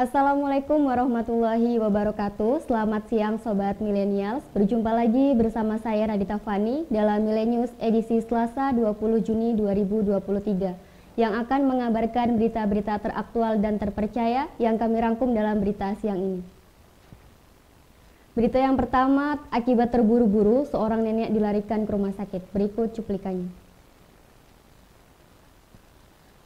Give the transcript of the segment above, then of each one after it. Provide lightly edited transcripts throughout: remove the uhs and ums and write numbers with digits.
Assalamualaikum warahmatullahi wabarakatuh. Selamat siang Sobat Millennials. Berjumpa lagi bersama saya Radita Fani dalam Millennials edisi Selasa 20 Juni 2023 yang akan mengabarkan berita-berita teraktual dan terpercaya yang kami rangkum dalam berita siang ini. Berita yang pertama, akibat terburu-buru seorang nenek dilarikan ke rumah sakit. Berikut cuplikannya.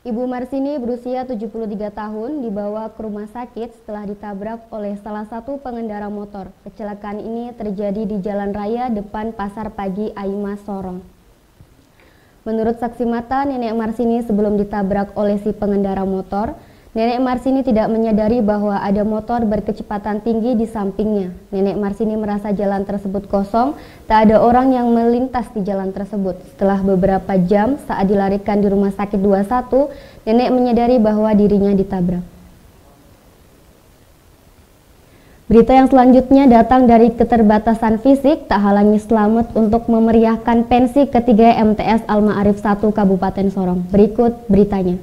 Ibu Marsini berusia 73 tahun dibawa ke rumah sakit setelah ditabrak oleh salah satu pengendara motor. Kecelakaan ini terjadi di jalan raya depan Pasar Pagi Aima Sorong. Menurut saksi mata, Nenek Marsini sebelum ditabrak oleh si pengendara motor, Nenek Marsini tidak menyadari bahwa ada motor berkecepatan tinggi di sampingnya. Nenek Marsini merasa jalan tersebut kosong, tak ada orang yang melintas di jalan tersebut. Setelah beberapa jam saat dilarikan di Rumah Sakit 21, Nenek menyadari bahwa dirinya ditabrak. Berita yang selanjutnya datang dari keterbatasan fisik tak halangi Slamet untuk memeriahkan pensi ketiga MTS Al Ma'arif 1 Kabupaten Sorong. Berikut beritanya.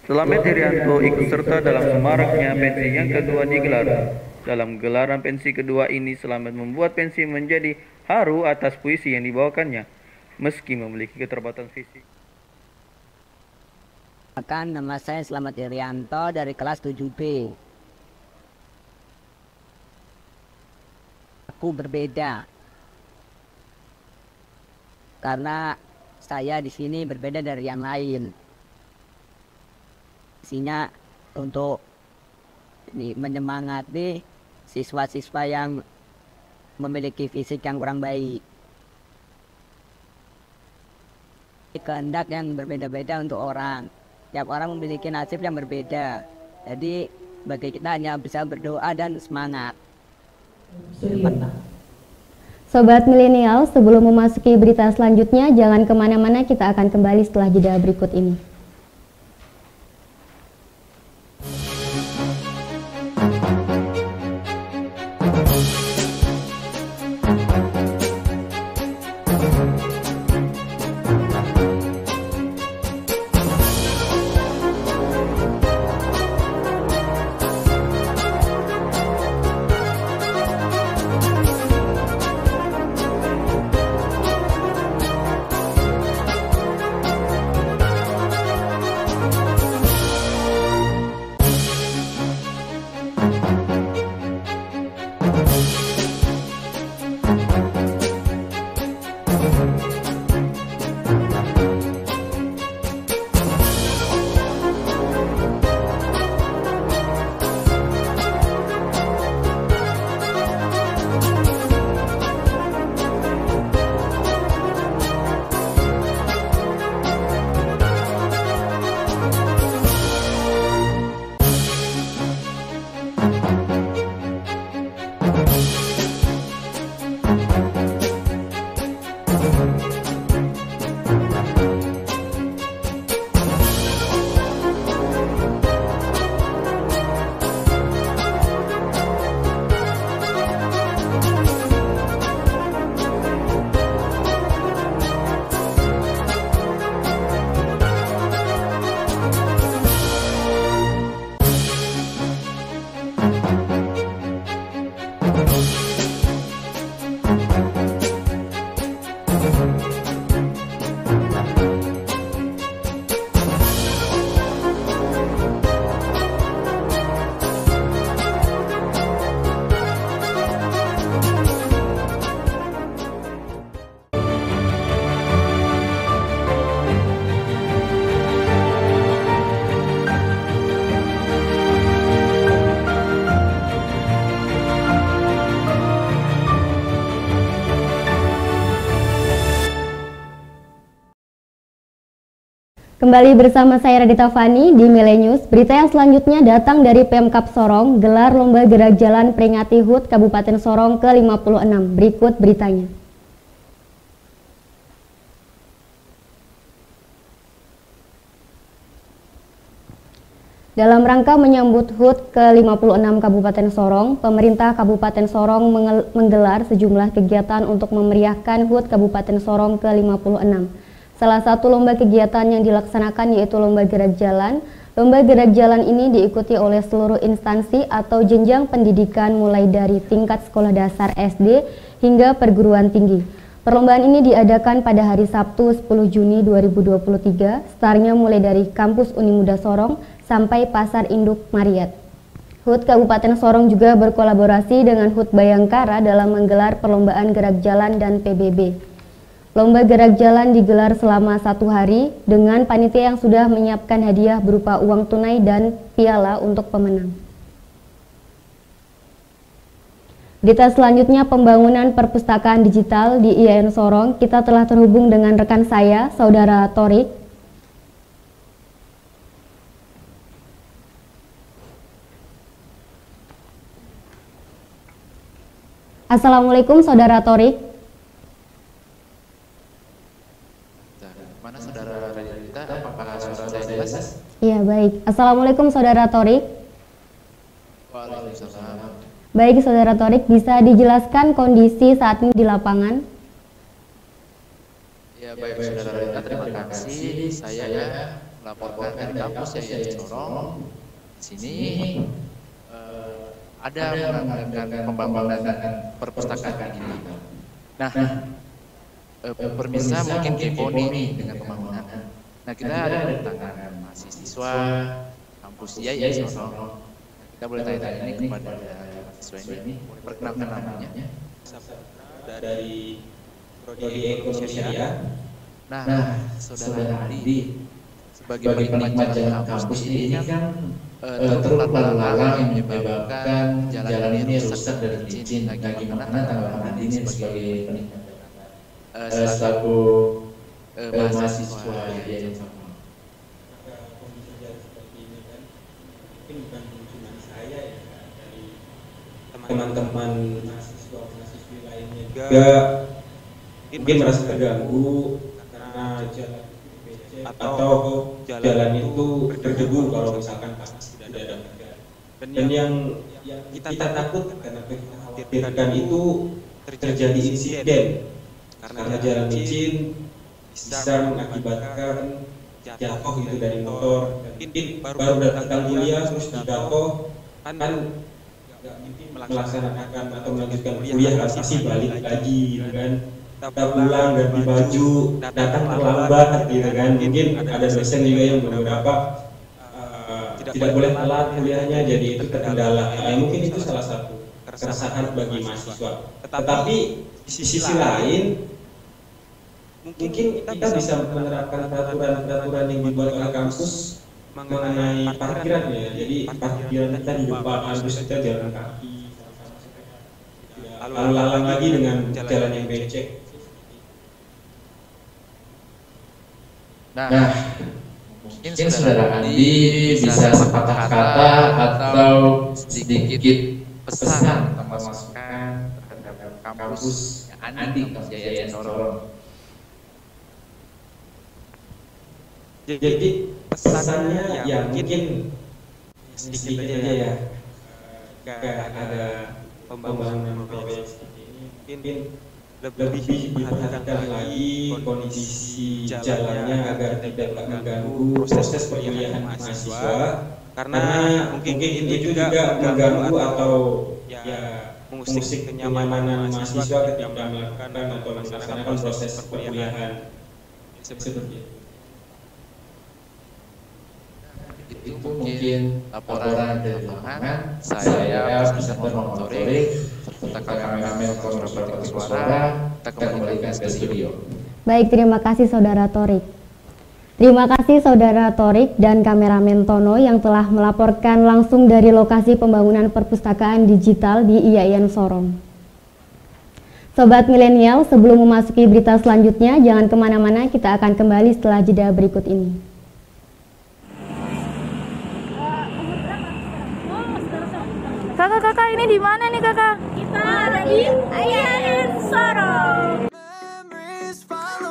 Slamet Irianto ikut serta dalam semaraknya pensi yang kedua digelar. Dalam gelaran pensi kedua ini, Slamet membuat pensi menjadi haru atas puisi yang dibawakannya, meski memiliki keterbatasan fisik. Nama saya Slamet Irianto dari kelas 7B. Aku berbeda karena saya di sini berbeda dari yang lain. Isinya untuk menyemangati siswa-siswa yang memiliki fisik yang kurang baik. Kehendak yang berbeda-beda untuk orang. Tiap orang memiliki nasib yang berbeda. Jadi bagi kita hanya bisa berdoa dan semangat. Sobat Milenial, sebelum memasuki berita selanjutnya, jangan kemana-mana, kita akan kembali setelah jeda berikut ini. Kembali bersama saya Radita Fani di Millennials. Berita yang selanjutnya datang dari Pemkab Sorong, gelar lomba gerak jalan peringati HUT Kabupaten Sorong ke-56. Berikut beritanya. Dalam rangka menyambut HUT ke-56 Kabupaten Sorong, pemerintah Kabupaten Sorong menggelar sejumlah kegiatan untuk memeriahkan HUT Kabupaten Sorong ke-56. Salah satu lomba kegiatan yang dilaksanakan yaitu lomba gerak jalan Lomba gerak jalan ini diikuti oleh seluruh instansi atau jenjang pendidikan mulai dari tingkat sekolah dasar SD hingga perguruan tinggi. Perlombaan ini diadakan pada hari Sabtu 10 Juni 2023, startnya mulai dari kampus Unimuda Sorong sampai Pasar Induk Mariat. HUT Kabupaten Sorong juga berkolaborasi dengan HUT Bayangkara dalam menggelar perlombaan gerak jalan dan PBB. Lomba gerak jalan digelar selama 1 hari dengan panitia yang sudah menyiapkan hadiah berupa uang tunai dan piala untuk pemenang. Berita selanjutnya, pembangunan perpustakaan digital di IAIN Sorong. Kita telah terhubung dengan rekan saya, Saudara Torik. Assalamualaikum Saudara Torik. Mana saudara Radita? Apakah suara saya jelas? Iya, baik. Assalamualaikum Saudara Torik. Waalaikumsalam. Baik Saudara Torik, bisa dijelaskan kondisi saat ini di lapangan? Ya baik saudara Radita, terima kasih. Saya melaporkan dari kampus IAIN Sorong. Di sini ada mengadakan pembangunan perpustakaan ini. Nah, pemirsa mungkin kepo nih dengan pembangunan. Nah, kita ada kedatangan mahasiswa kampus IAIN Sorong. Kita boleh tanya-tanya ini kepada mahasiswa ini, perkenalkan namanya. Dari Prodi Ekonomi Syariah. Nah, saudara Andi, sebagai penikmat jalan kampus ini kan tentu lalu lalang yang menyebabkan jalan ini rusak dan licin. Nah, gimana tanggapan Andi ini sebagai penikmat selaku mahasiswa IAIN Sorong? Kondisi jalan seperti ini kan mungkin bukan cuma saya ya, dari teman-teman mahasiswa-mahasiswi lainnya juga mungkin merasa terganggu karena jalan becek atau jalan itu berdebu kalau misalkan pas tidak ada hujan. Dan yang kita takut karena kita khawatirkan itu terjadi insiden karena jalan licin bisa mengakibatkan jatuh gitu dari motor. Mungkin baru datang kuliah terus jatuh kan nggak mungkin melaksanakan atau melanjutkan kuliah pasti balik lagi gitu kan. Kita pulang ganti baju, datang terlambat gitu kan. Mungkin ada dosen juga yang beberapa tidak boleh telat kuliahnya, jadi itu terkendala. Mungkin itu salah satu keresahan bagi mahasiswa. Tetapi di sisi lain mungkin kita bisa menerapkan peraturan-peraturan yang dibuat oleh kampus mengenai parkiran ya. Jadi parkiran kita di depan, harus kita jalan kaki, lalu lalang lagi dengan jalan yang becek. Nah, mungkin saudara Andi bisa sepatah kata atau sedikit pesan atau masukan terhadap kampus Andi, kampus IAIN Sorong. Jadi pesannya ya mungkin sedikit aja ya, kayak ada pembangunan proyek seperti ini mungkin lebih diperhatikan lagi kondisi jalannya agar tidak mengganggu proses perkuliahan mahasiswa, karena mungkin itu juga mengganggu atau ya mengusik kenyamanan mahasiswa ketika melakukan atau melaksanakan proses perkuliahan seperti itu. Itu mungkin laporan dari lapangan. Saya presenter monitoring serta kameramen korporatif suara. Kita kembalikan ke studio. Baik, terima kasih Saudara Torik. Terima kasih Saudara Torik dan kameramen Tono yang telah melaporkan langsung dari lokasi pembangunan perpustakaan digital di IAIN Sorong. Sobat milenial, sebelum memasuki berita selanjutnya, jangan kemana-mana, kita akan kembali setelah jeda berikut ini. Kakak, ini di mana nih kakak? Kita ada di IAIN Sorong.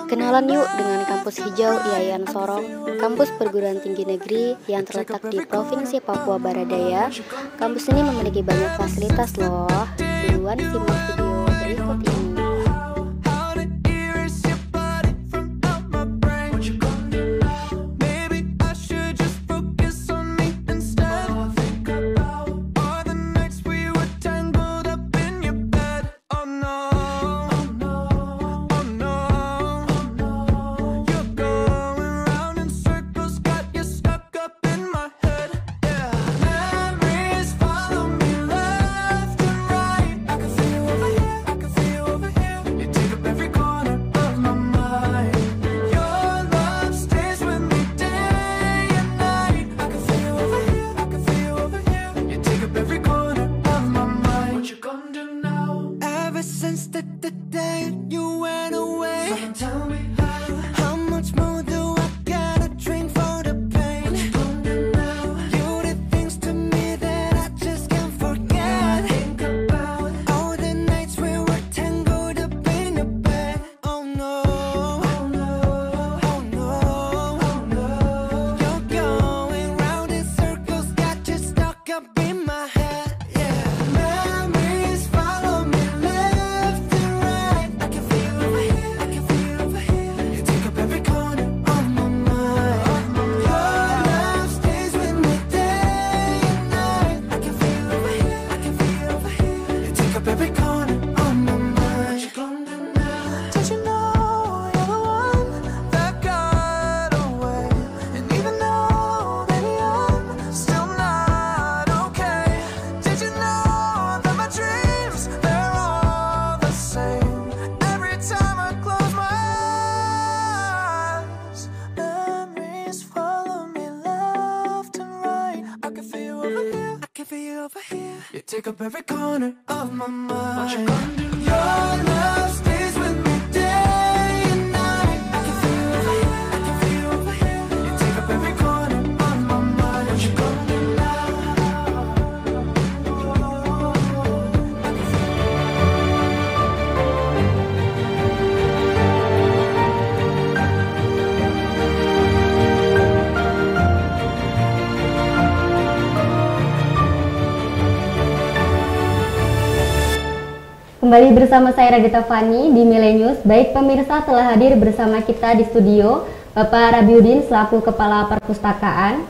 Kenalan yuk dengan kampus hijau IAIN Sorong, kampus perguruan tinggi negeri yang terletak di Provinsi Papua Barat Daya. Kampus ini memiliki banyak fasilitas loh. Duluan simak video berikut ini. every corner of my mind. What you gonna do now? Ever since the day you went away, so tell me how much more do I gotta drink for the pain? What you gonna do now? You did things to me that I just can't forget. I think about all the nights we were tangled up in your bed. Oh no, oh no, oh no, oh no. You're going round in circles, got you stuck up in my head. Yeah, memories follow me left and right. I can feel you over here, I can feel you over here. You take up every corner of my mind. Your love stays with me day and night. I can feel you over here, I can feel you over here. You take up every corner of my mind. What you gonna do now? Did you know you're the one that got away? And even though, baby, I'm still not okay. Did you know that my dreams, they're all the same? Every time I close my eyes, memories follow me left and right. I can feel you over here, I can feel you over here. You take up every corner of my mind. What you gonna do? Your love stays with me day and night. I can feel you over here, I can feel you over here. You take up every corner of my mind. What you gonna do now? Kembali bersama saya Radita Fani di Milenius. Baik pemirsa, telah hadir bersama kita di studio Bapak Rabiuddin selaku Kepala Perpustakaan.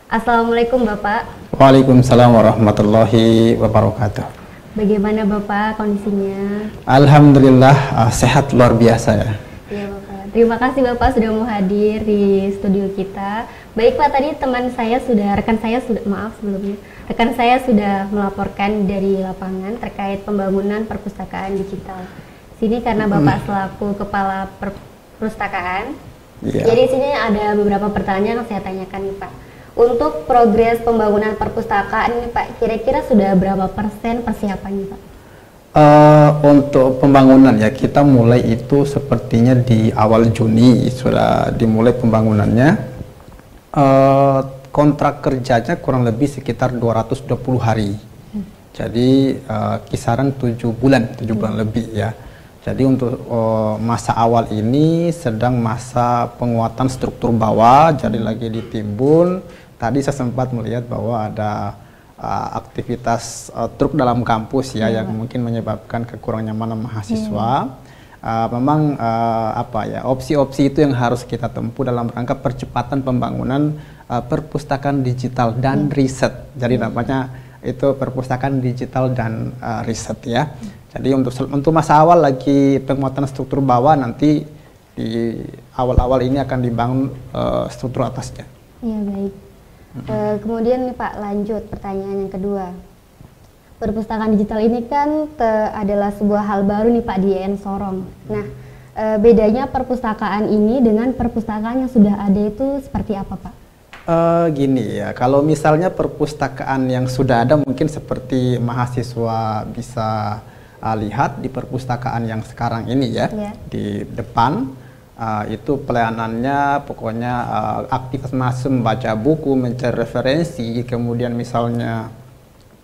Assalamualaikum Bapak. Waalaikumsalam warahmatullahi wabarakatuh. Bagaimana Bapak kondisinya? Alhamdulillah sehat luar biasa ya. Iya Bapak. Terima kasih Bapak sudah mau hadir di studio kita. Baik Pak, tadi rekan saya sudah melaporkan dari lapangan terkait pembangunan perpustakaan digital. Sini karena Bapak selaku Kepala Perpustakaan, jadi sini ada beberapa pertanyaan yang saya tanyakan nih Pak. Untuk progres pembangunan perpustakaan ini Pak, kira-kira sudah berapa persen persiapannya Pak? Untuk pembangunan ya, kita mulai itu sepertinya di awal Juni sudah dimulai pembangunannya. Kontrak kerjanya kurang lebih sekitar 220 hari. Jadi kisaran 7 bulan lebih ya. Jadi untuk masa awal ini sedang masa penguatan struktur bawah, jadi lagi ditimbun. Tadi saya sempat melihat bahwa ada aktivitas truk dalam kampus ya, yang mungkin menyebabkan kekurang nyamanan mahasiswa. Memang opsi-opsi itu yang harus kita tempuh dalam rangka percepatan pembangunan perpustakaan digital dan riset. Jadi namanya itu perpustakaan digital dan riset ya. Jadi untuk masa awal lagi penguatan struktur bawah, nanti di awal-awal ini akan dibangun struktur atasnya. Iya baik. Kemudian nih Pak, lanjut pertanyaan yang kedua. Perpustakaan digital ini kan adalah sebuah hal baru nih Pak di IAIN Sorong. Nah, bedanya perpustakaan ini dengan perpustakaan yang sudah ada itu seperti apa Pak? Gini ya, kalau misalnya perpustakaan yang sudah ada mungkin seperti mahasiswa bisa lihat di perpustakaan yang sekarang ini ya, di depan itu pelayanannya pokoknya aktivitas mahasiswa membaca buku, mencari referensi, kemudian misalnya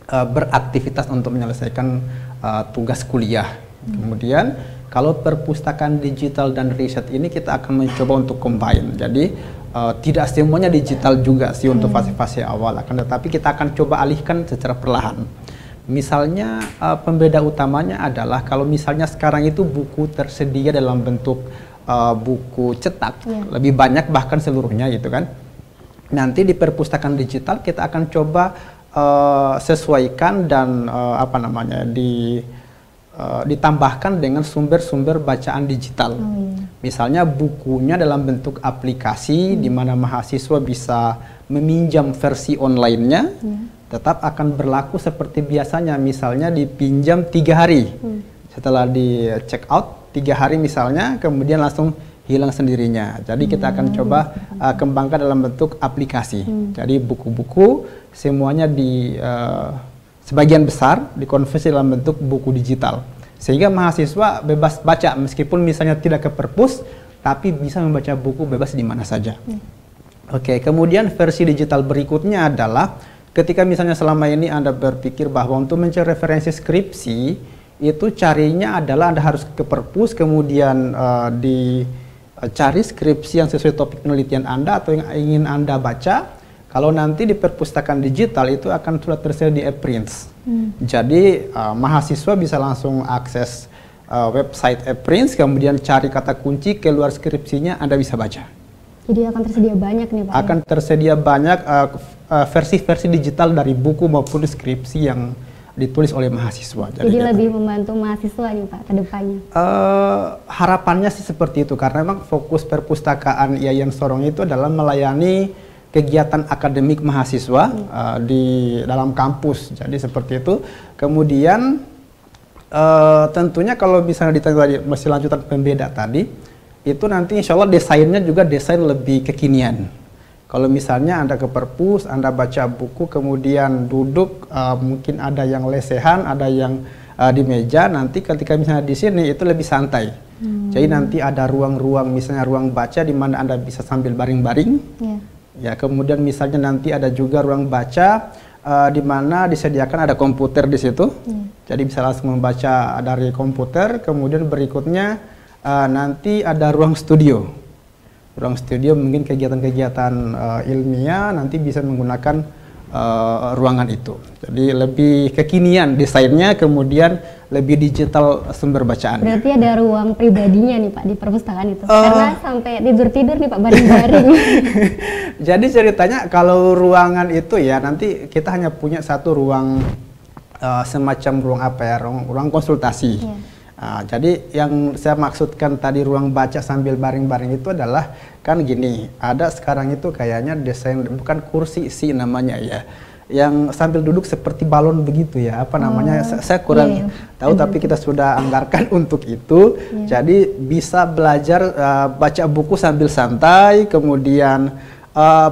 beraktivitas untuk menyelesaikan tugas kuliah. Kemudian kalau perpustakaan digital dan riset ini kita akan mencoba untuk combine. Jadi tidak semuanya digital juga sih untuk fase-fase awal, tetapi kita akan coba alihkan secara perlahan. Misalnya pembeda utamanya adalah kalau misalnya sekarang itu buku tersedia dalam bentuk buku cetak lebih banyak, bahkan seluruhnya gitu kan. Nanti di perpustakaan digital kita akan coba sesuaikan dan ditambahkan dengan sumber-sumber bacaan digital. Misalnya bukunya dalam bentuk aplikasi di mana mahasiswa bisa meminjam versi online-nya, tetap akan berlaku seperti biasanya, misalnya dipinjam 3 hari. Setelah di check out 3 hari misalnya, kemudian langsung hilang sendirinya. Jadi kita akan coba kembangkan dalam bentuk aplikasi. Jadi buku-buku semuanya sebagian besar dikonversi dalam bentuk buku digital. Sehingga mahasiswa bebas baca meskipun misalnya tidak ke perpus, tapi bisa membaca buku bebas di mana saja. Oke, kemudian versi digital berikutnya adalah ketika misalnya selama ini Anda berpikir bahwa untuk mencari referensi skripsi, itu carinya adalah Anda harus ke perpus, kemudian dicari skripsi yang sesuai topik penelitian Anda atau yang ingin Anda baca. Kalau nanti di perpustakaan digital itu akan sudah tersedia di ePrints. Jadi mahasiswa bisa langsung akses website ePrints, kemudian cari kata kunci, keluar skripsinya, Anda bisa baca. Jadi akan tersedia banyak nih Pak? Akan tersedia banyak versi-versi digital dari buku maupun skripsi yang ditulis oleh mahasiswa. Jadi lebih membantu mahasiswa nih Pak ke depannya? Harapannya sih seperti itu, karena memang fokus perpustakaan Yayan Sorong itu adalah melayani kegiatan akademik mahasiswa di dalam kampus. Jadi seperti itu. Kemudian tentunya kalau misalnya ditanya tadi masih lanjutan pembeda tadi, itu nanti insya Allah desainnya juga desain lebih kekinian. Kalau misalnya Anda ke perpus, Anda baca buku, kemudian duduk, mungkin ada yang lesehan, ada yang di meja, nanti ketika misalnya di sini itu lebih santai. Jadi nanti ada ruang-ruang, misalnya ruang baca di mana Anda bisa sambil baring-baring. Ya, kemudian misalnya nanti ada juga ruang baca di mana disediakan ada komputer di situ. Jadi bisa langsung membaca dari komputer. Kemudian berikutnya nanti ada ruang studio. Ruang studio mungkin kegiatan-kegiatan ilmiah nanti bisa menggunakan ruangan itu. Jadi lebih kekinian desainnya, kemudian lebih digital sumber bacaannya. Berarti ada ruang pribadinya nih Pak di perpustakaan itu? Karena sampai tidur-tidur nih Pak, baring-baring. Jadi ceritanya kalau ruangan itu ya nanti kita hanya punya satu ruang semacam ruang apa ya, ruang konsultasi. Jadi yang saya maksudkan tadi ruang baca sambil baring-baring itu adalah kan gini, ada sekarang itu kayaknya desain bukan kursi sih namanya ya, yang sambil duduk seperti balon begitu ya, apa namanya, saya kurang tahu, tapi kita sudah anggarkan untuk itu. Jadi bisa belajar baca buku sambil santai, kemudian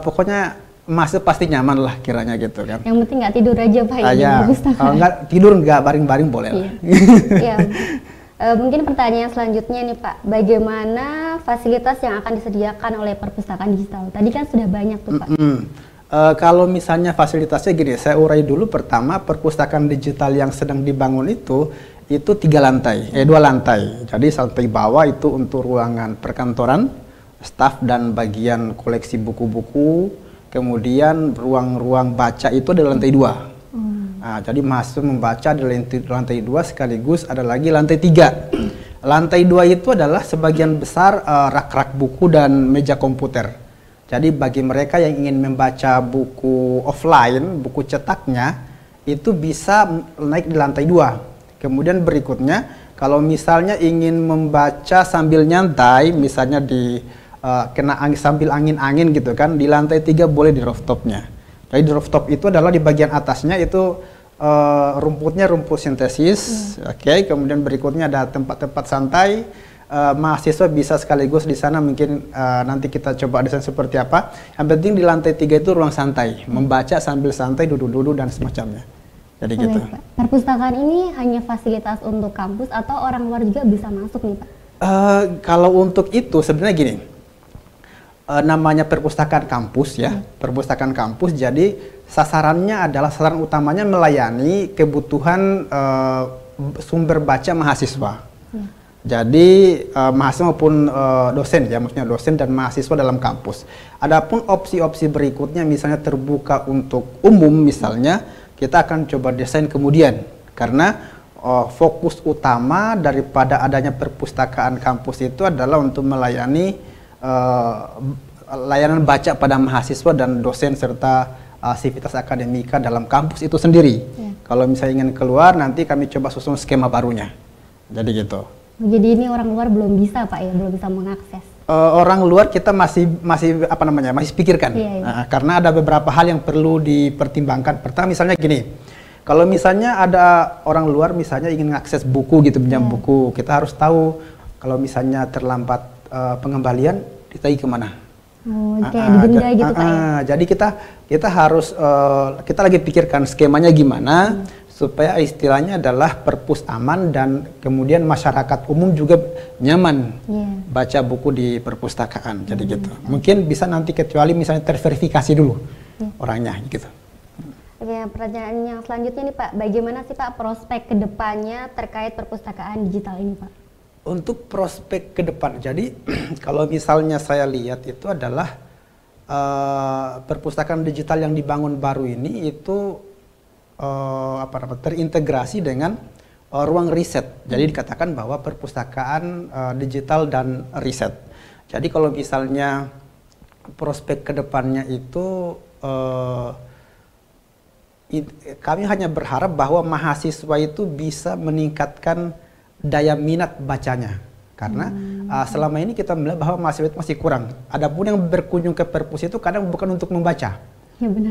pokoknya masih pasti nyaman lah kiranya gitu kan. Yang penting nggak tidur aja Pak ya, nggak tidur, nggak baring-baring boleh lah. Mungkin pertanyaan selanjutnya nih Pak, bagaimana fasilitas yang akan disediakan oleh perpustakaan digital? Tadi kan sudah banyak tuh Pak. Kalau misalnya fasilitasnya gini, saya urai dulu. Pertama, perpustakaan digital yang sedang dibangun itu 2 lantai. Jadi lantai bawah itu untuk ruangan perkantoran, staf dan bagian koleksi buku-buku. Kemudian ruang-ruang baca itu ada lantai 2. Nah, jadi mahasiswa membaca di lantai 2, sekaligus ada lagi lantai 3. Lantai 2 itu adalah sebagian besar rak-rak buku dan meja komputer. Jadi bagi mereka yang ingin membaca buku offline, buku cetaknya, itu bisa naik di lantai 2. Kemudian berikutnya, kalau misalnya ingin membaca sambil nyantai, misalnya sambil angin-angin gitu kan, di lantai 3 boleh di rooftopnya. Jadi di rooftop itu adalah di bagian atasnya itu rumputnya rumput sintesis, kemudian berikutnya ada tempat-tempat santai, mahasiswa bisa sekaligus di sana mungkin nanti kita coba desain seperti apa. Yang penting di lantai 3 itu ruang santai, membaca sambil santai, duduk-duduk dan semacamnya. Jadi gitu. Perpustakaan ini hanya fasilitas untuk kampus atau orang luar juga bisa masuk nih Pak? Kalau untuk itu sebenarnya gini. Namanya perpustakaan kampus ya, perpustakaan kampus, jadi sasaran utamanya melayani kebutuhan sumber baca mahasiswa. Jadi mahasiswa maupun dosen ya, maksudnya dosen dan mahasiswa dalam kampus. Adapun opsi-opsi berikutnya misalnya terbuka untuk umum misalnya, kita akan coba desain kemudian, karena fokus utama daripada adanya perpustakaan kampus itu adalah untuk melayani layanan baca pada mahasiswa dan dosen serta aktivitas akademika dalam kampus itu sendiri. Kalau misalnya ingin keluar, nanti kami coba susun skema barunya. Jadi gitu. Jadi ini orang luar belum bisa Pak ya, belum bisa mengakses. Orang luar kita masih pikirkan. Karena ada beberapa hal yang perlu dipertimbangkan. Pertama misalnya gini, kalau misalnya ada orang luar misalnya ingin mengakses buku gitu, pinjam buku, kita harus tahu kalau misalnya terlambat pengembalian ditagih kemana. Oh, kayak didenda gitu Pak ya? Jadi kita harus kita lagi pikirkan skemanya gimana supaya istilahnya adalah perpus aman dan kemudian masyarakat umum juga nyaman baca buku di perpustakaan. Jadi gitu. Mungkin bisa nanti kecuali misalnya terverifikasi dulu orangnya gitu. Oke, pertanyaan yang selanjutnya nih Pak, bagaimana sih Pak prospek kedepannya terkait perpustakaan digital ini Pak? Untuk prospek ke depan, jadi kalau misalnya saya lihat itu adalah perpustakaan digital yang dibangun baru ini itu terintegrasi dengan ruang riset. Jadi dikatakan bahwa perpustakaan digital dan riset. Jadi kalau misalnya prospek ke depannya itu kami hanya berharap bahwa mahasiswa itu bisa meningkatkan daya minat bacanya. Karena selama ini kita melihat bahwa mahasiswa itu masih kurang. Adapun yang berkunjung ke perpus itu kadang bukan untuk membaca,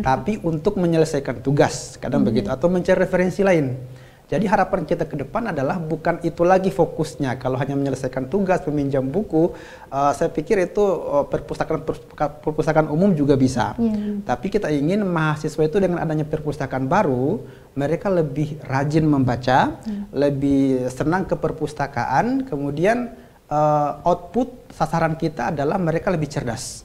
tapi untuk menyelesaikan tugas, kadang begitu, atau mencari referensi lain. Jadi harapan kita ke depan adalah bukan itu lagi fokusnya. Kalau hanya menyelesaikan tugas, meminjam buku, saya pikir itu perpustakaan umum juga bisa. Tapi kita ingin mahasiswa itu dengan adanya perpustakaan baru, mereka lebih rajin membaca, lebih senang ke perpustakaan, kemudian output sasaran kita adalah mereka lebih cerdas.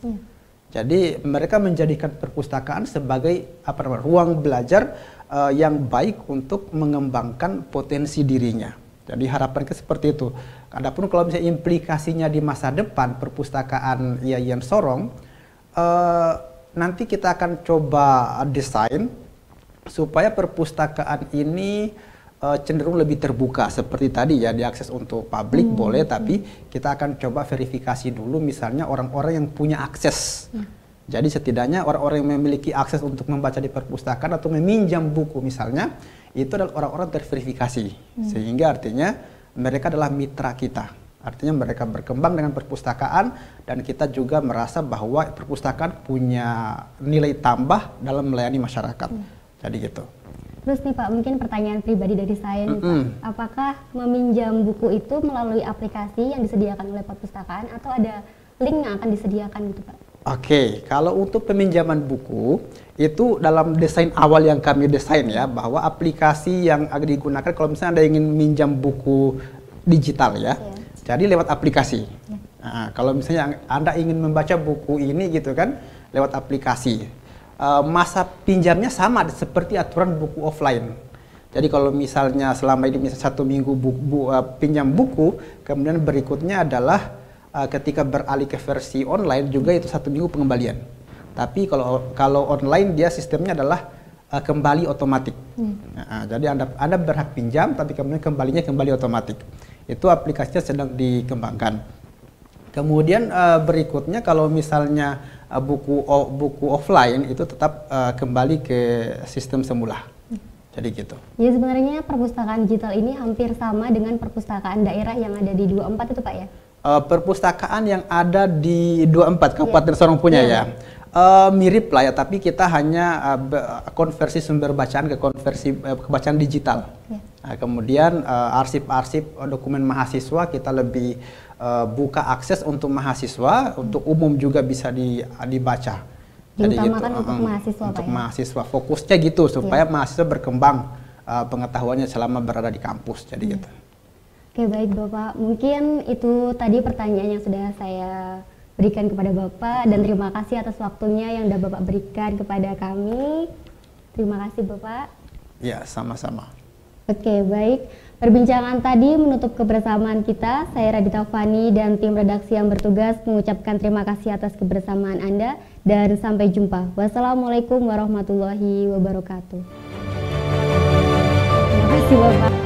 Jadi mereka menjadikan perpustakaan sebagai ruang belajar yang baik untuk mengembangkan potensi dirinya. Jadi harapan kita seperti itu. Adapun kalau misalnya implikasinya di masa depan perpustakaan IAIN Sorong, nanti kita akan coba desain supaya perpustakaan ini cenderung lebih terbuka seperti tadi ya, diakses untuk publik boleh, tapi kita akan coba verifikasi dulu misalnya orang-orang yang punya akses. Jadi setidaknya orang-orang yang memiliki akses untuk membaca di perpustakaan atau meminjam buku misalnya, itu adalah orang-orang terverifikasi. Sehingga artinya mereka adalah mitra kita. Artinya mereka berkembang dengan perpustakaan dan kita juga merasa bahwa perpustakaan punya nilai tambah dalam melayani masyarakat. Jadi gitu. Terus nih Pak, mungkin pertanyaan pribadi dari saya nih Pak, apakah meminjam buku itu melalui aplikasi yang disediakan oleh perpustakaan atau ada link yang akan disediakan gitu Pak? Oke, kalau untuk peminjaman buku itu dalam desain awal yang kami desain ya, bahwa aplikasi yang digunakan kalau misalnya Anda ingin minjam buku digital ya, jadi lewat aplikasi. Nah, kalau misalnya Anda ingin membaca buku ini gitu kan, lewat aplikasi. Masa pinjamnya sama seperti aturan buku offline. Jadi kalau misalnya selama ini misalnya 1 minggu pinjam buku, kemudian berikutnya adalah ketika beralih ke versi online juga itu 1 minggu pengembalian. Tapi kalau online dia sistemnya adalah kembali otomatis. Jadi Anda berhak pinjam tapi kemudian kembali otomatis. Itu aplikasinya sedang dikembangkan. Kemudian berikutnya kalau misalnya buku offline itu tetap kembali ke sistem semula. Jadi gitu. Ya sebenarnya perpustakaan digital ini hampir sama dengan perpustakaan daerah yang ada di 24 itu Pak ya? Perpustakaan yang ada di 24 Kabupaten Sorong punya ya. Mirip lah ya, tapi kita hanya konversi sumber bacaan ke bacaan digital. Nah, kemudian arsip-arsip dokumen mahasiswa kita lebih buka akses untuk mahasiswa, untuk umum juga bisa dibaca. Jadi diutamakan gitu, untuk mahasiswa untuk Pak ya? mahasiswa fokusnya gitu supaya mahasiswa berkembang pengetahuannya selama berada di kampus. Jadi gitu. Oke baik Bapak, mungkin itu tadi pertanyaan yang sudah saya berikan kepada Bapak dan terima kasih atas waktunya yang sudah Bapak berikan kepada kami. Terima kasih Bapak. Ya, sama-sama. Oke baik, perbincangan tadi menutup kebersamaan kita. Saya Radita Fani dan tim redaksi yang bertugas mengucapkan terima kasih atas kebersamaan Anda dan sampai jumpa. Wassalamualaikum warahmatullahi wabarakatuh. Terima kasih Bapak.